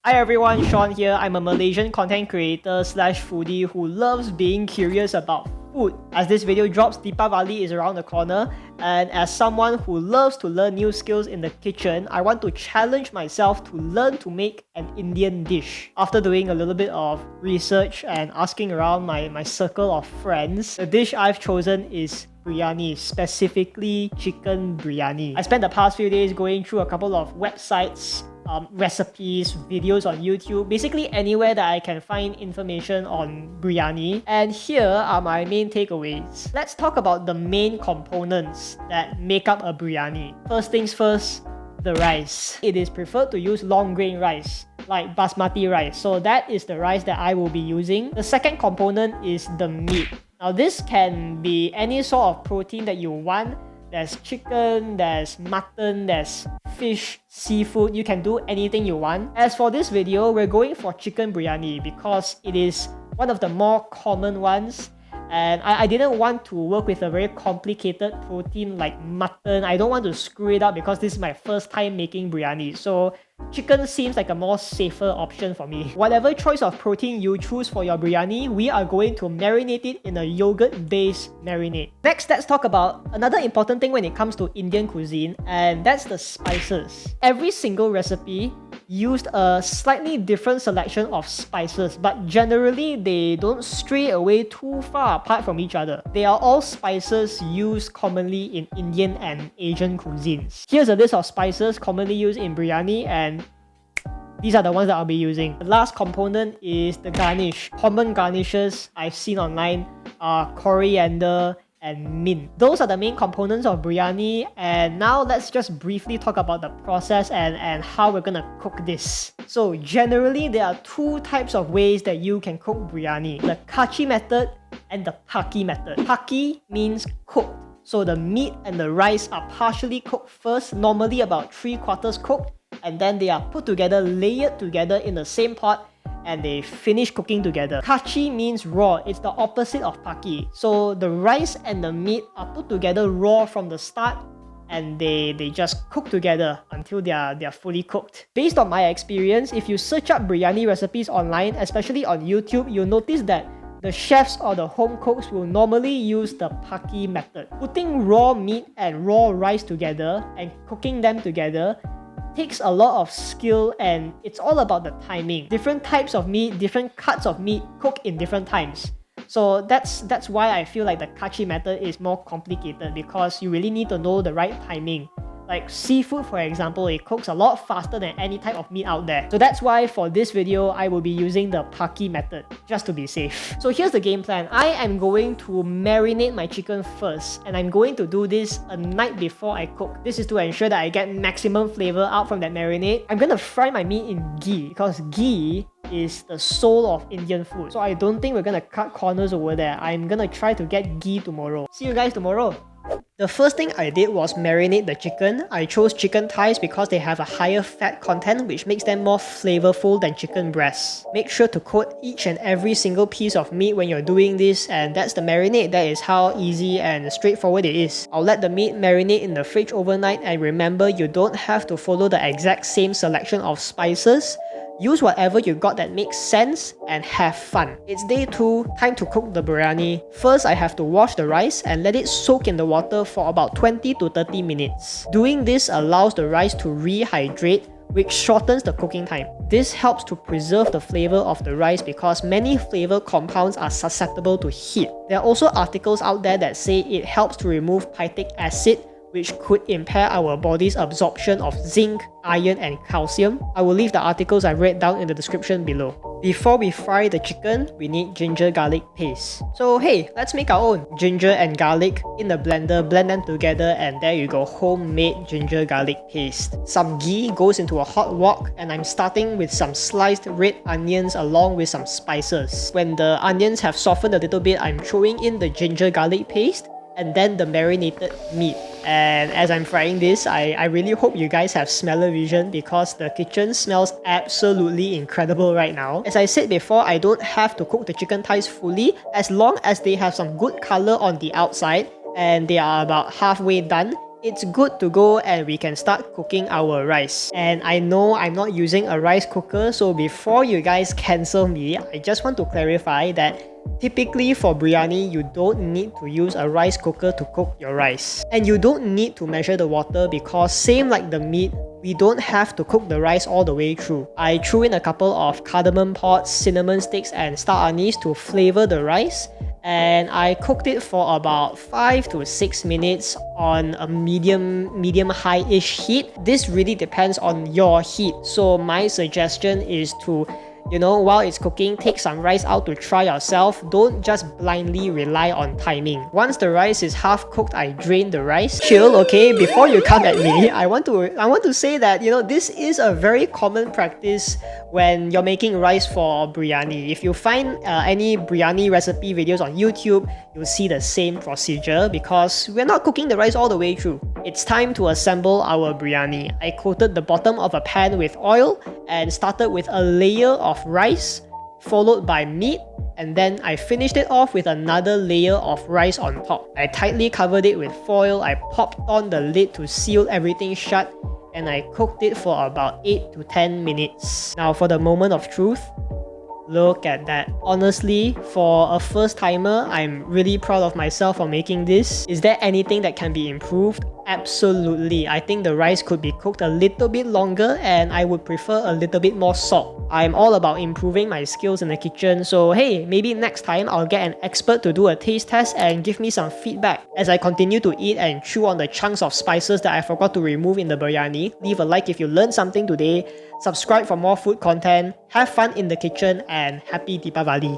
Hi everyone, Shaun here. I'm a Malaysian content creator slash foodie who loves being curious about food. As this video drops, Deepavali is around the corner, and as someone who loves to learn new skills in the kitchen, I want to challenge myself to learn to make an Indian dish. After doing a little bit of research and asking around my circle of friends, the dish I've chosen is biryani, specifically chicken biryani. I spent the past few days going through a couple of websites, recipes, videos on YouTube, basically anywhere that I can find information on biryani. And here are my main takeaways. Let's talk about the main components that make up a biryani. First things first, the rice. It is preferred to use long grain rice, like basmati rice. So that is the rice that I will be using. The second component is the meat. Now this can be any sort of protein that you want. There's chicken, there's mutton, there's fish, seafood. You can do anything you want. As for this video, we're going for chicken biryani because it is one of the more common ones. And I didn't want to work with a very complicated protein like mutton. I don't want to screw it up because this is my first time making biryani. So chicken seems like a more safer option for me. Whatever choice of protein you choose for your biryani, we are going to marinate it in a yogurt-based marinade. Next, let's talk about another important thing when it comes to Indian cuisine, and that's the spices. Every single recipe used a slightly different selection of spices, but generally they don't stray away too far apart from each other. They are all spices used commonly in Indian and Asian cuisines. Here's a list of spices commonly used in biryani, and these are the ones that I'll be using. The last component is the garnish. Common garnishes I've seen online are coriander and mint. Those are the main components of biryani, and now let's just briefly talk about the process and how we're gonna cook this. So generally there are two types of ways that you can cook biryani: the kachi method and the paki method. Paki means cooked, so the meat and the rice are partially cooked first, normally about 3/4 cooked, and then they are put together, layered together in the same pot, and they finish cooking together. Kachi means raw. It's the opposite of paki. So the rice and the meat are put together raw from the start, and they just cook together until they are fully cooked. Based on my experience, if you search up biryani recipes online, especially on YouTube, you'll notice that the chefs or the home cooks will normally use the paki method. Putting raw meat and raw rice together and cooking them together takes a lot of skill, and it's all about the timing. Different types of meat, different cuts of meat cook in different times. So that's why I feel like the kachi method is more complicated, because you really need to know the right timing. Like seafood, for example, it cooks a lot faster than any type of meat out there. So that's why for this video, I will be using the paki method, just to be safe. So here's the game plan. I am going to marinate my chicken first, and I'm going to do this a night before I cook. This is to ensure that I get maximum flavor out from that marinade. I'm gonna fry my meat in ghee, because ghee is the soul of Indian food. So I don't think we're gonna cut corners over there. I'm gonna try to get ghee tomorrow. See you guys tomorrow. The first thing I did was marinate the chicken. I chose chicken thighs because they have a higher fat content, which makes them more flavorful than chicken breasts. Make sure to coat each and every single piece of meat when you're doing this, and that's the marinade. That is how easy and straightforward it is. I'll let the meat marinate in the fridge overnight, and remember, you don't have to follow the exact same selection of spices. Use whatever you got that makes sense and have fun. It's day 2, time to cook the biryani. First, I have to wash the rice and let it soak in the water for about 20 to 30 minutes. Doing this allows the rice to rehydrate, which shortens the cooking time. This helps to preserve the flavor of the rice because many flavor compounds are susceptible to heat. There are also articles out there that say it helps to remove phytic acid, which could impair our body's absorption of zinc, iron, and calcium. I will leave the articles I read down in the description below. Before we fry the chicken, we need ginger garlic paste. So hey, let's make our own. Ginger and garlic in the blender, blend them together, and there you go, homemade ginger garlic paste. Some ghee goes into a hot wok, and I'm starting with some sliced red onions along with some spices. When the onions have softened a little bit, I'm throwing in the ginger garlic paste and then the marinated meat. And as I'm frying this, I really hope you guys have smell-o-vision because the kitchen smells absolutely incredible right now. As I said before, I don't have to cook the chicken thighs fully. As long as they have some good color on the outside and they are about halfway done, it's good to go and we can start cooking our rice. And I know I'm not using a rice cooker, so before you guys cancel me, I just want to clarify that typically for biryani, you don't need to use a rice cooker to cook your rice. And you don't need to measure the water because same like the meat, we don't have to cook the rice all the way through. I threw in a couple of cardamom pods, cinnamon sticks and star anise to flavor the rice, and I cooked it for about 5 to 6 minutes on a medium high-ish heat. This really depends on your heat, so my suggestion is to, while it's cooking, take some rice out to try yourself. Don't just blindly rely on timing. Once the rice is half cooked, I drain the rice. Chill, okay? Before you come at me, I want to say that, this is a very common practice when you're making rice for biryani. If you find any biryani recipe videos on YouTube, you'll see the same procedure because we're not cooking the rice all the way through. It's time to assemble our biryani. I coated the bottom of a pan with oil and started with a layer of rice, followed by meat, and then I finished it off with another layer of rice on top. I tightly covered it with foil, I popped on the lid to seal everything shut, and I cooked it for about 8 to 10 minutes. Now for the moment of truth, look at that. Honestly, for a first timer, I'm really proud of myself for making this. Is there anything that can be improved? Absolutely. I think the rice could be cooked a little bit longer and I would prefer a little bit more salt. I'm all about improving my skills in the kitchen, so hey, maybe next time I'll get an expert to do a taste test and give me some feedback. As I continue to eat and chew on the chunks of spices that I forgot to remove in the biryani, leave a like if you learned something today, subscribe for more food content, have fun in the kitchen, and happy Deepavali!